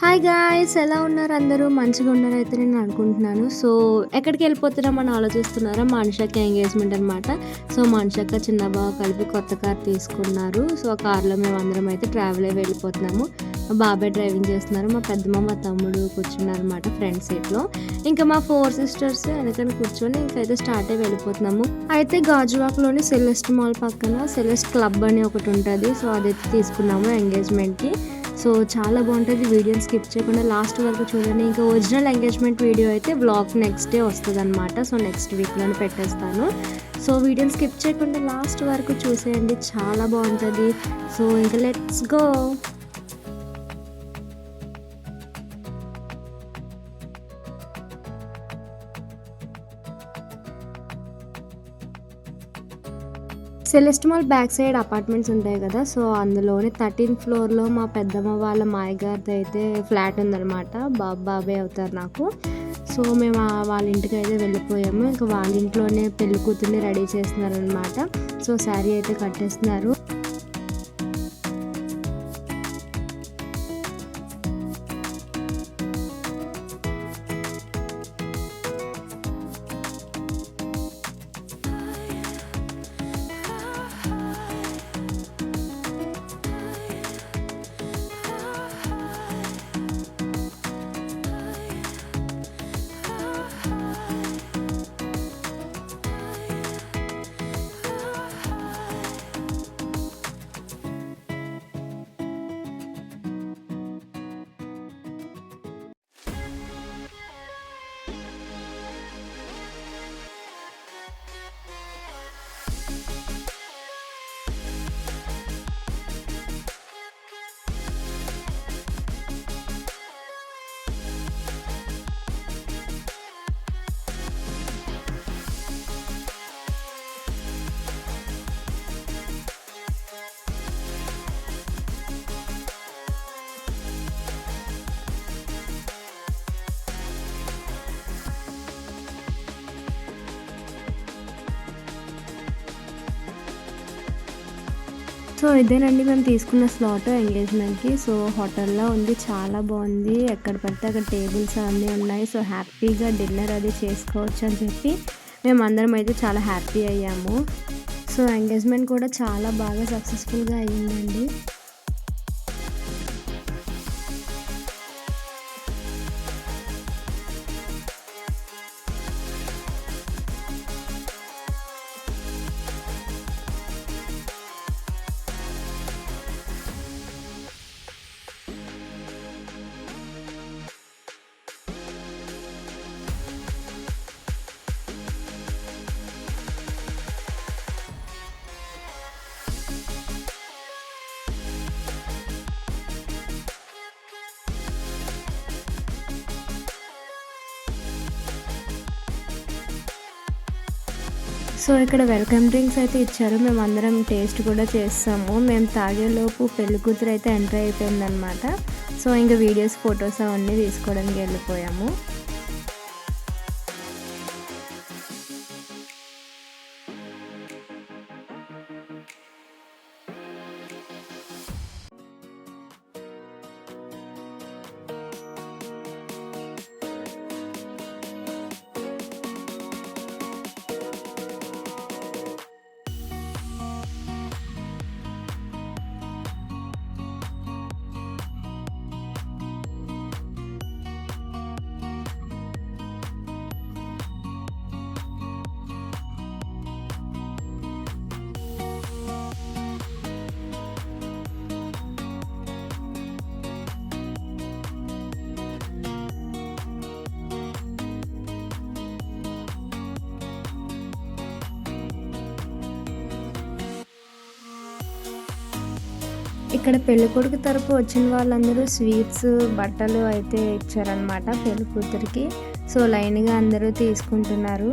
Hi guys, ఎలా ఉన్నారు? అందరూ మంచిగా ఉన్నారైతే నేను అనుకుంటున్నాను. సో ఎక్కడికి వెళ్ళిపోతున్నామని ఆలోచిస్తున్నారా? మా అనుషకి ఎంగేజ్మెంట్ అనమాట. సో మా అనుషక్క చిన్న బావ కలిపి కొత్త కార్ తీసుకున్నారు. సో ఆ కార్లో మేము అందరం అయితే ట్రావెల్ అయ్యి వెళ్ళిపోతున్నాము. మా బాబాయ్ డ్రైవింగ్ చేస్తున్నారు, మా పెద్దమ్మ మా తమ్ముడు కూర్చున్నారు అనమాట ఫ్రంట్ సీట్లో. ఇంకా మా 4 సిస్టర్స్ వెనకని కూర్చొని ఇంకైతే స్టార్ట్ అయ్యి వెళ్ళిపోతున్నాము. అయితే గాజువాక్లోని సెలెస్ట్ మాల్ పక్కన సెలెస్ట్ క్లబ్ అని ఒకటి ఉంటుంది. సో అదైతే తీసుకున్నాము ఎంగేజ్మెంట్కి. సో చాలా బాగుంటుంది. వీడియోని స్కిప్ చేయకుండా లాస్ట్ వరకు చూడండి. ఇంకా ఒరిజినల్ ఎంగేజ్మెంట్ వీడియో అయితే వ్లాగ్ నెక్స్ట్ డే వస్తుంది అనమాట. సో నెక్స్ట్ వీక్లోనే పెట్టేస్తాను. సో వీడియోని స్కిప్ చేయకుండా లాస్ట్ వరకు చూసేయండి, చాలా బాగుంటుంది. సో ఇంకా let's go. Celeste mall back side apartments ఉంటాయి కదా. సో అందులోనే 13th ఫ్లోర్లో మా పెద్దమ్మ వాళ్ళ మాయగారిది అయితే ఫ్లాట్ ఉందన్నమాట. బాబాయ్ అవుతారు నాకు. సో మేము వాళ్ళ ఇంటికి అయితే వెళ్ళిపోయాము. ఇంకా వాళ్ళ ఇంట్లోనే పెళ్లి కూతుర్ని రెడీ చేస్తున్నారనమాట. సో శారీ అయితే కట్టేస్తున్నారు. సో ఇదేనండి మేము తీసుకున్న స్లాట్ ఎంగేజ్మెంట్కి. సో హోటల్లో ఉంది, చాలా బాగుంది. ఎక్కడ పడితే అక్కడ టేబుల్స్ అన్నీ ఉన్నాయి. సో హ్యాపీగా డిన్నర్ అది చేసుకోవచ్చు అని చెప్పి మేమందరం అయితే చాలా హ్యాపీ అయ్యాము. సో ఎంగేజ్మెంట్ కూడా చాలా బాగా సక్సెస్ఫుల్గా అయ్యిందండి. సో ఇక్కడ వెల్కమ్ డ్రింక్స్ అయితే ఇచ్చారు. మేము అందరం టేస్ట్ కూడా చేస్తాము. మేము తాగేలోపు పెళ్లి కూతురు అయితే ఎంటర్ అయిపోయిందనమాట. సో ఇంకా వీడియోస్ ఫొటోస్ అవన్నీ తీసుకోవడానికి వెళ్ళిపోయాము. ఇక్కడ పెళ్ళికొడుకు తరపు వచ్చిన వాళ్ళందరూ స్వీట్స్ బట్టలు అయితే ఇచ్చారనమాట పెళ్లి కూతురికి. సో లైన్గా అందరూ తీసుకుంటున్నారు.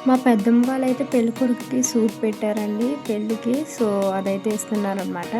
మా పెద్దమ్మ వాళ్ళైతే పెళ్ళికొడుకుకి సూట్ పెట్టారండి పెళ్ళికి. సో అదైతే ఇస్తున్నారనమాట.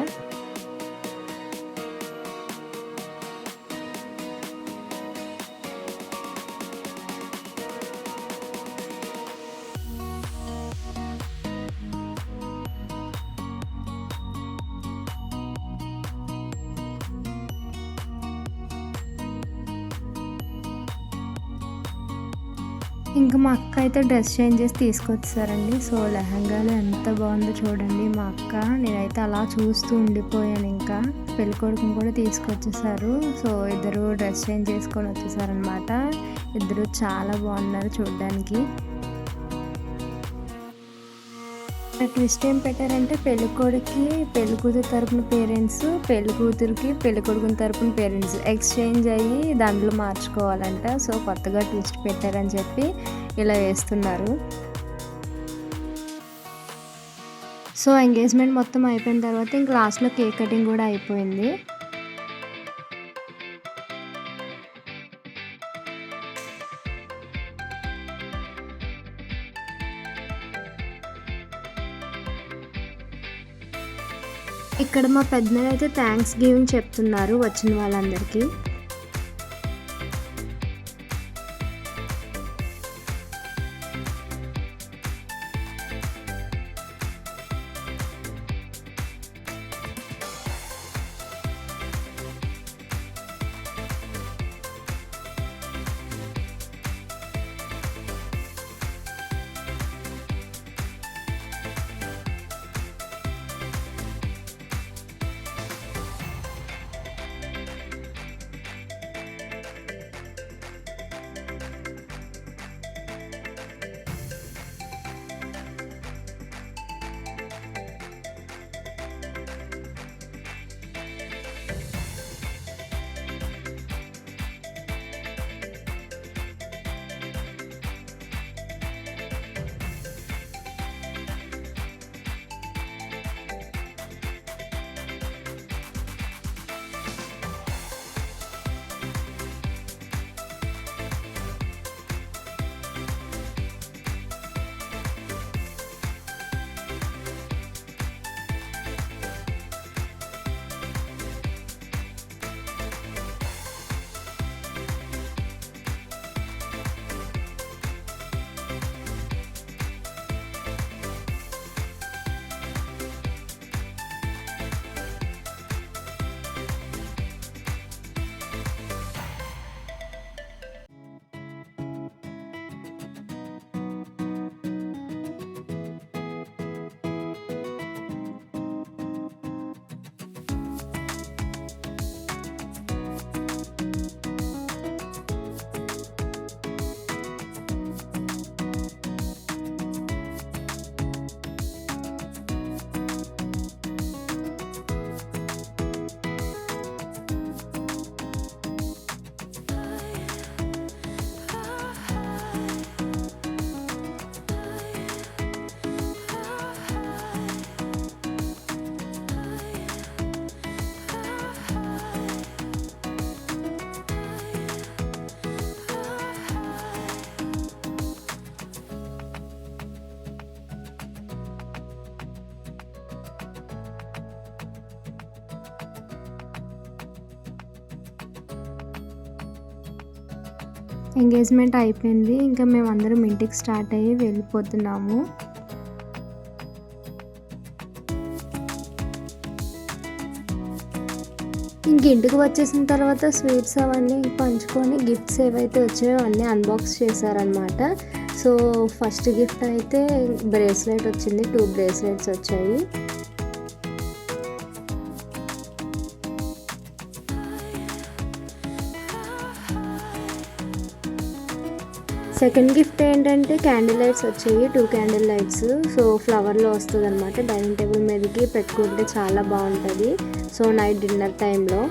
ఇంకా మా అక్క అయితే డ్రెస్ చేంజ్ చేసి తీసుకొచ్చారండి. సో లెహంగాలో ఎంత బాగుందో చూడండి మా అక్క. నేనైతే అలా చూస్తూ ఉండిపోయాను. ఇంకా పెళ్ళికొడుకుని కూడా తీసుకొచ్చేసారు. సో ఇద్దరు డ్రెస్ చేంజ్ చేసుకొని వచ్చేసారనమాట. ఇద్దరు చాలా బాగున్నారు చూడడానికి. ట్విస్ట్ ఏం పెట్టారంటే పెళ్ళికొడుకి పెళ్ళికూతురు తరపున పేరెంట్స్, పెళ్ళికూతురికి పెళ్ళికొడుకుని తరపున పేరెంట్స్ ఎక్స్చేంజ్ అయ్యి దాంట్లో మార్చుకోవాలంట. సో కొత్తగా ట్విస్ట్ పెట్టారని చెప్పి ఇలా వేస్తున్నారు. సో ఎంగేజ్మెంట్ మొత్తం అయిపోయిన తర్వాత ఇంక లాస్ట్లో కేక్ కటింగ్ కూడా అయిపోయింది. ఇక్కడ మా పెద్దనాన్న అయితే థ్యాంక్స్ గివింగ్ చెప్తున్నారు వచ్చిన వాళ్ళందరికీ. ఎంగేజ్మెంట్ అయిపోయింది. ఇంకా మేమందరం ఇంటికి స్టార్ట్ అయ్యి వెళ్ళిపోతున్నాము. ఇంక ఇంటికి వచ్చేసిన తర్వాత స్వీట్స్ అవన్నీ పంచుకొని గిఫ్ట్స్ ఏవైతే వచ్చాయో అన్నీ అన్బాక్స్ చేశారనమాట. సో ఫస్ట్ గిఫ్ట్ అయితే బ్రేస్లెట్ వచ్చింది. 2 బ్రేస్లెట్స్ వచ్చాయి. సెకండ్ గిఫ్ట్ ఏంటంటే క్యాండిల్ లైట్స్ వచ్చాయి. 2 క్యాండిల్ లైట్స్. సో ఫ్లవర్లో వస్తుంది అనమాట. డైనింగ్ టేబుల్ మీదకి పెట్టుకుంటే చాలా బాగుంటుంది. సో నైట్ డిన్నర్ టైంలో